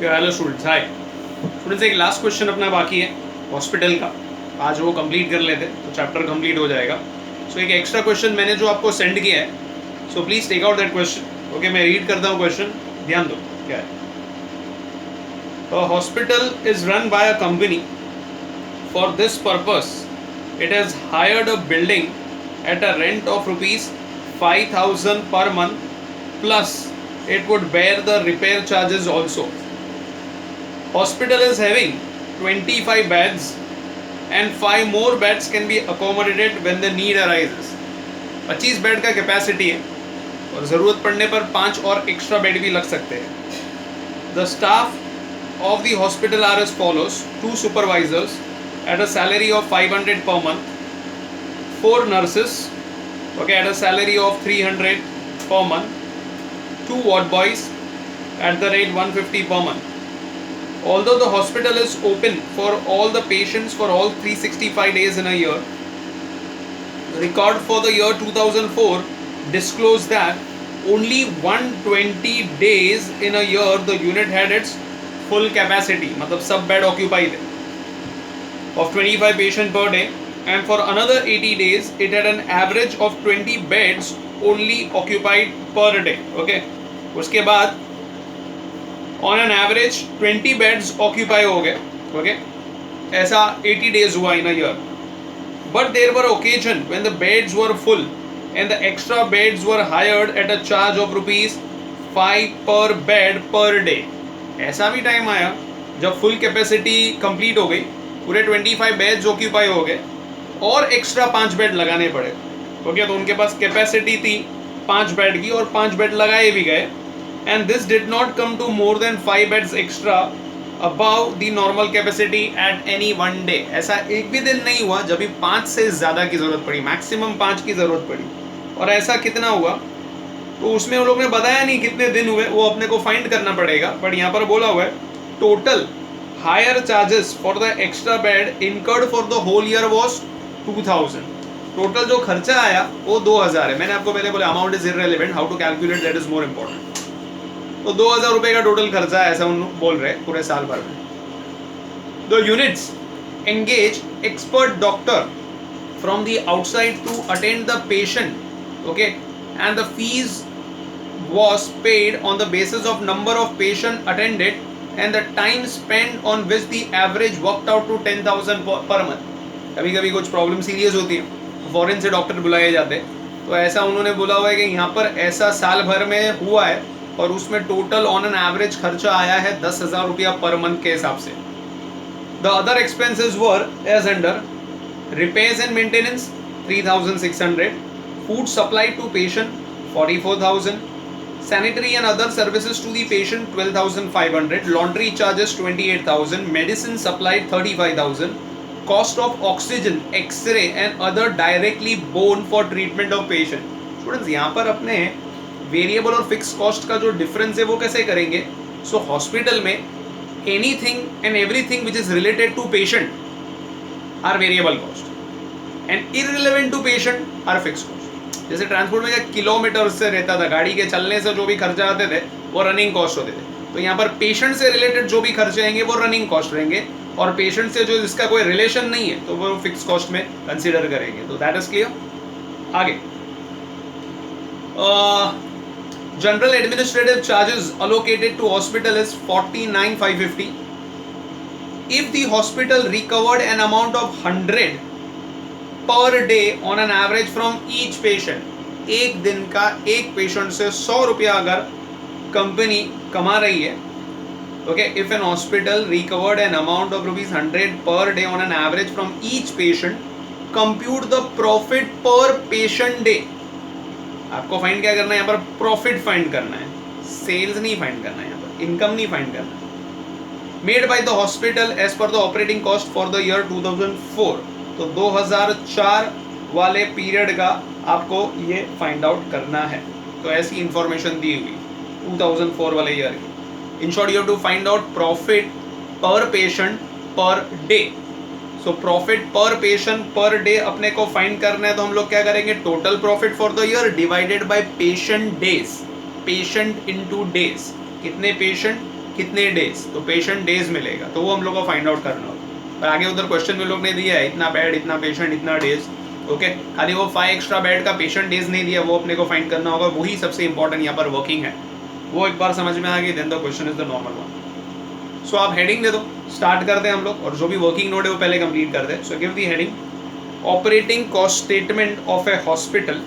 Hello students, hi students. एक last question अपना बाकी है हॉस्पिटल का, आज वो कंप्लीट कर लेते तो चैप्टर कंप्लीट हो जाएगा। सो एक एक्स्ट्रा क्वेश्चन मैंने जो आपको सेंड किया है, so please take out that question. Okay, मैं रीड करता हूँ क्वेश्चन, ध्यान दो क्या है। A hospital is run by a company. For this purpose, it has hired a building at a rent of rupees 5,000 per month, plus it would bear the repair charges also. Hospital is having 25 beds and 5 more beds can be accommodated when the need arises. 25 bed का capacity है और ज़रूरत पड़ने पर 5 और extra bed भी लग सकते हैं. The staff of the hospital are as follows: 2 supervisors at a salary of 500 per month, 4 nurses, okay, at a salary of 300 per month, 2 ward boys at the rate 150 per month. Although the hospital is open for all the patients for all 365 days in a year, the record for the year 2004 disclosed that only 120 days in a year the unit had its full capacity, मतलब सब bed occupied है, of 25 patient per day, and for another 80 days it had an average of 20 beds only occupied per day. Okay, उसके बाद on an average 20 beds occupy हो गए. Okay, ऐसा 80 days हुआ in a year. But there were occasion when the beds were full and the extra beds were hired at a charge of rupees 5 per bed per day. ऐसा भी time आया जब full capacity complete हो गई, पूरे 25 beds occupy हो गए और एक्स्ट्रा 5 बेड लगाने पड़े. ओके, तो उनके पास कैपेसिटी थी 5 बेड की और 5 बेड लगाए भी गए. And this did not come to more than 5 beds extra about the normal capacity at any one day. ऐसा एक भी दिन नहीं हुआ जब भी 5 से ज़्यादा की ज़रूरत पड़ी, मैक्सिमम 5 की ज़रूरत पड़ी. और ऐसा कितना हुआ तो उसमें वो लोग ने बताया नहीं कितने दिन हुए, वो अपने को फाइंड करना पड़ेगा. बट यहाँ पर बोला हुआ है total hire charges for the extra bed incurred for the whole year was 2000. Total जो खर्चा आया वो 2000 है. मैंने आपको पहले बोला amount is irrelevant, how to calculate that is more important. तो 2000 रुपए का टोटल खर्चा है, ऐसा उन बोल रहे हैं पूरे साल भर में. The units engage expert doctor from the outside to attend the patient. Okay, and the fees was paid on the basis of number of patient attended and the time spent on which the average worked out to 10,000 per month. कभी कभी कुछ problem serious होती है, foreign से doctor बुलाए जाते हैं, तो ऐसा उन्होंने बोला हुआ है कि यहाँ पर ऐसा साल भर में हुआ है और उसमें टोटल ऑन एन एवरेज खर्चा आया है 10,000 रुपया पर मंथ के हिसाब से. The other expenses were as under: repairs and maintenance 3,600, food supplied to patient 44,000, sanitary and other services to the patient 12,500, laundry charges 28,000, medicine supplied 35,000, cost of oxygen, x-ray and other directly borne for treatment of patient. Students, यहाँ पर अपने variable और fix cost का जो difference है वो कैसे करेंगे? सो हॉस्पिटल में anything and everything which is related to patient are variable cost and irrelevant to patient are fix cost. जैसे ट्रांसपोर्ट में क्या किलोमीटर से रहता था, गाड़ी के चलने से जो भी खर्चे आते थे वो रनिंग कॉस्ट होते थे. तो यहाँ पर पेशेंट से रिलेटेड जो भी खर्चे आएंगे वो रनिंग कॉस्ट रहेंगे और पेशेंट से जो जिसका कोई रिलेशन नहीं है तो वो फिक्स कॉस्ट में कंसीडर करेंगे. तो दैट इज क्लियर. आगे general administrative charges allocated to hospital is 49,550. If the hospital recovered an amount of 100 per day on an average from each patient, एक दिन का एक पेशेंट से 100 रुपया अगर कंपनी कमा रही है, okay, if an hospital recovered an amount of ₹100 per day on an average from each patient, compute the profit per patient day. आपको फाइंड क्या करना है यहाँ पर? प्रॉफिट फाइंड करना है, सेल्स नहीं फाइंड करना है, यहाँ पर इनकम नहीं फाइंड करना है. Made by the hospital as per the operating cost for the year 2004. तो 2004 वाले पीरियड का आपको ये फाइंड आउट करना है. तो ऐसी इंफॉर्मेशन दी हुई 2004 वाले ईयर की. In short you have to find out profit per patient per day. So profit per patient per day अपने को फाइंड करना है, तो हम लोग क्या करेंगे? Total profit for the year divided by patient days, patient into days. कितने पेशेंट कितने डेज, तो पेशेंट डेज मिलेगा, तो वो हम लोग को फाइंड आउट करना होगा। पर आगे उधर क्वेश्चन में लोग ने दिया है इतना बेड, इतना पेशेंट, इतना डेज, ओके। खाली वो 5 एक्स्ट्रा बेड का पेशेंट डेज नहीं दिया, वो अपने को फाइंड करना होगा, वही सबसे इंपॉर्टेंट यहाँ पर वर्किंग है। वो एक बार समझ में आ गई, then the question is the normal one. So आप हेडिंग दे दो, स्टार्ट करते हैं हम लोग, और जो भी वर्किंग नोट है वो पहले कंप्लीट करते हैं। So give the heading, operating cost statement of A hospital,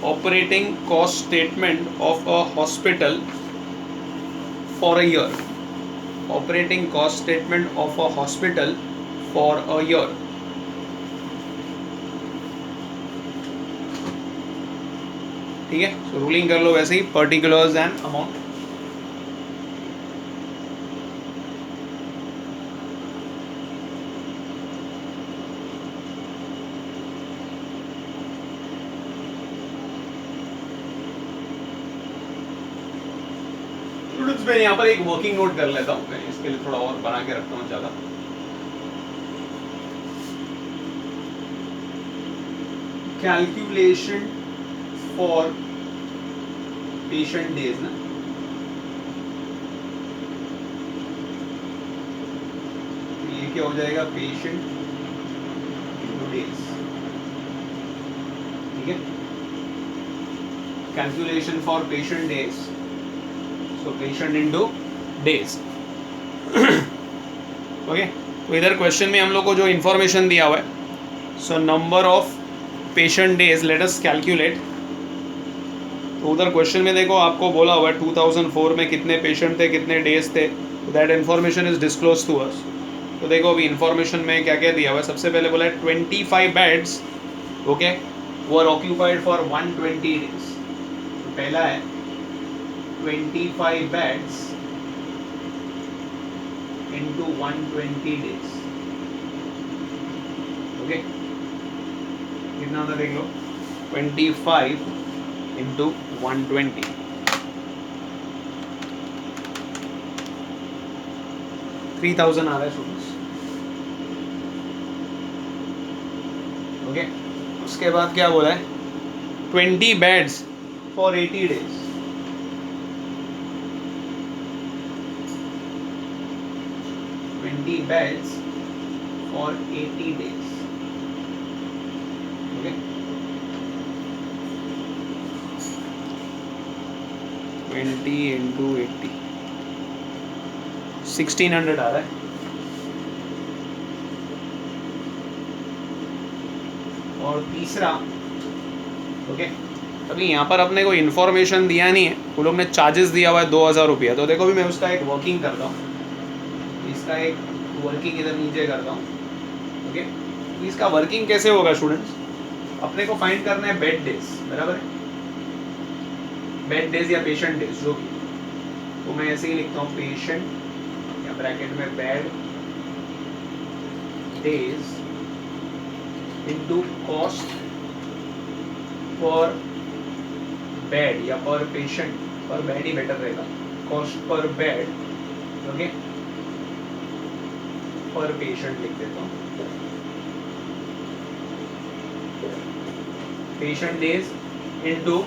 operating cost statement of a hospital for a year, operating cost statement of a hospital for a year. ठीक है, so ruling कर लो वैसे ही, particulars and amount. मैं यहाँ पर एक working note कर लेता हूँ, मैं इसके लिए थोड़ा और बना के रखता हूँ ज़्यादा। कैलकुलेशन फॉर पेशेंट डेज ना, ये क्या हो जाएगा, पेशेंट डेज, ठीक है। Calculation for patient days, so patient into days. Okay, तो इधर क्वेश्चन में हम लोग को जो इन्फॉर्मेशन दिया हुआ है, so number of patient days let us calculate. तो उधर क्वेश्चन में देखो आपको बोला हुआ है 2004 में कितने पेशेंट थे, कितने डेज थे, that information is disclose to us. तो देखो अभी इन्फॉर्मेशन में क्या क्या दिया हुआ है। सबसे पहले बोला है 25 beds, okay, were occupied for 120 days. तो पहला है 25 beds into 120 days, ओके। कितना था देख लो, 25 into 120, 3000 आ रहा है स्टूडेंट्स, ओके। उसके बाद क्या बोला है, 20 beds for 80 days, 20 beds for 80 days, okay. 20 into 80, 1600 आ रहा है। और तीसरा, ओके, अभी यहाँ पर अपने को इन्फॉर्मेशन दिया नहीं है, वो लोग ने चार्जेस दिया हुआ है 2000 रुपया। तो देखो भी मैं उसका एक वर्किंग करता हूँ, इसका एक वर्किंग इधर नीचे करता हूँ, ओके। तो इसका वर्किंग कैसे होगा स्टूडेंट्स, अपने को फाइंड करना है बेड डेज, बराबर है, बेड डेज या पेशेंट डेज जो भी। तो मैं ऐसे ही लिखता हूँ, पेशेंट या ब्रैकेट में bed days into cost per bed या पर पेशेंट, पर बेड ही बेटर रहेगा, cost per bed, okay, per patient लिख देता हूँ। Patient days into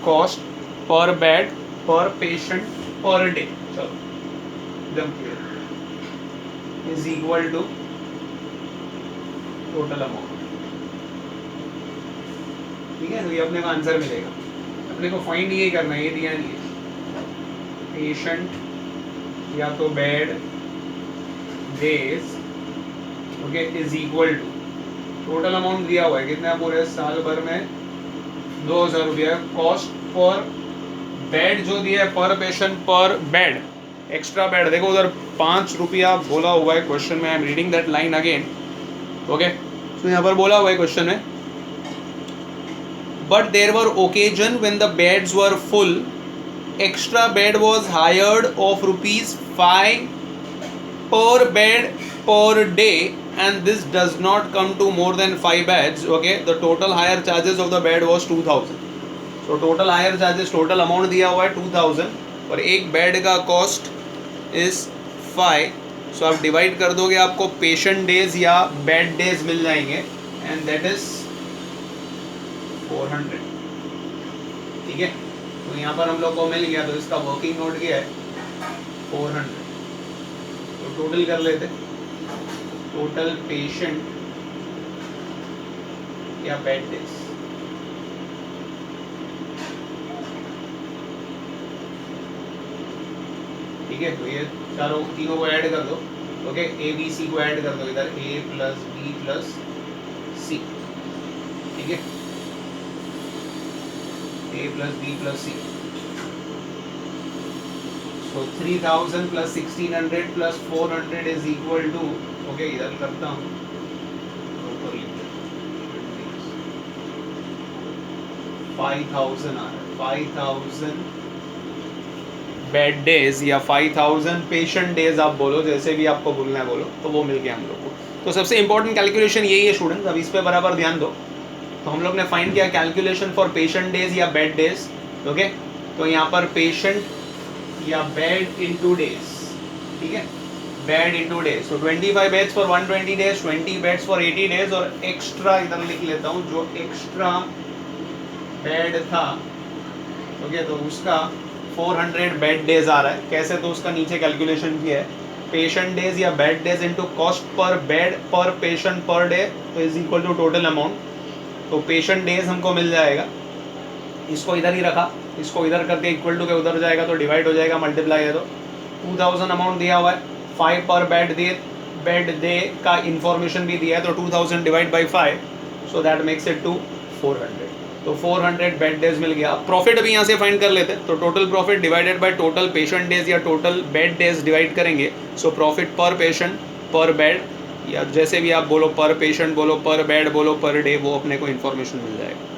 cost per bed per patient per day, चलो एकदम clear, is equal to total amount, ठीक है। तो ये अपने को आंसर मिलेगा। अपने को फाइंड ये करना है, ये दिया नहीं है, पेशेंट या तो bed days, okay, is equal to total amount दिया हुआ है कितना, पूरे साल भर में 2000 रुपया, कॉस्ट पर बेड जो दिया है पर patient per bed, extra bed देखो उधर 5 रुपया बोला हुआ है क्वेश्चन में, I am reading that line again, okay. तो यहाँ पर बोला हुआ है क्वेश्चन में, but there were occasion when the beds were full, extra bed was hired of ₹5 per bed per day, and this does not come to more than 5 beds, okay. The total higher charges of the bed was 2000. So total higher charges, total amount दिया हुआ है 2000 और एक bed का cost is 5. सो आप divide कर दोगे, आपको पेशेंट डेज या बेड डेज मिल जाएंगे, एंड दैट इज 400, ठीक है। तो यहाँ पर हम लोग को मिल गया। तो इसका वर्किंग नोट क्या है, 400, तो टोटल कर लेते, टोटल पेशेंट या बेड डेज, ठीक है। तो ये चारों तीनों को ऐड कर दो, ओके, ए बी सी को ऐड कर दो इधर, ए प्लस बी प्लस सी, ठीक है, ए plus B plus C. So 3000 plus 1600 plus 400 is equal to, okay, इधर करता हूँ, 5000 आ रहा है, 5000 बेड डेज या 5000 पेशेंट डेज आप बोलो, जैसे भी आपको बोलना है बोलो, तो वो मिल गया हम लोग को। तो सबसे इंपॉर्टेंट कैलकुलेशन यही है स्टूडेंट्स, अब इस पे बराबर ध्यान दो। तो हम लोग ने फाइंड किया कैलकुलेशन फॉर पेशेंट डेज या बेड डेज, ओके। तो यहाँ पर पेशेंट या बेड इनटू डेज, ठीक है, बेड इनटू डेज। तो 25 beds for 120 days, 20 beds for 80 days, और एक्स्ट्रा इधर लिख लेता हूँ, जो एक्स्ट्रा बेड था, ओके, तो उसका 400 बेड डेज आ रहा है। कैसे, तो उसका नीचे कैलकुलेशन किया है, पेशेंट डेज या bed days into cost per bed per patient per day, तो is equal to total amount. तो पेशेंट डेज हमको मिल जाएगा, इसको इधर ही रखा, इसको इधर करके इक्वल टू के उधर जाएगा तो डिवाइड हो जाएगा, मल्टीप्लाई है तो 2000 अमाउंट दिया हुआ है, 5 पर बेड डे का इंफॉर्मेशन भी दिया है, तो 2000 divide by 5, so that makes it to 400। तो 400 बेड डेज मिल गया। प्रॉफिट अभी यहाँ से फाइंड कर लेते हैं, तो total profit divided by total patient days या टोटल बेड डेज डिवाइड करेंगे। सो profit per patient per bed, या जैसे भी आप बोलो, पर पेशेंट बोलो, पर बेड बोलो, पर डे, वो अपने को इन्फॉर्मेशन मिल जाएगा।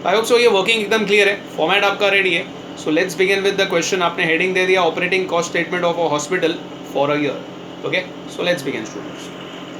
आई होप सो ये वर्किंग एकदम क्लियर है, फॉर्मेट आपका रेडी है। So let's begin with the question. आपने हेडिंग दे दिया operating cost statement of a hospital for a year, okay. So let's begin students.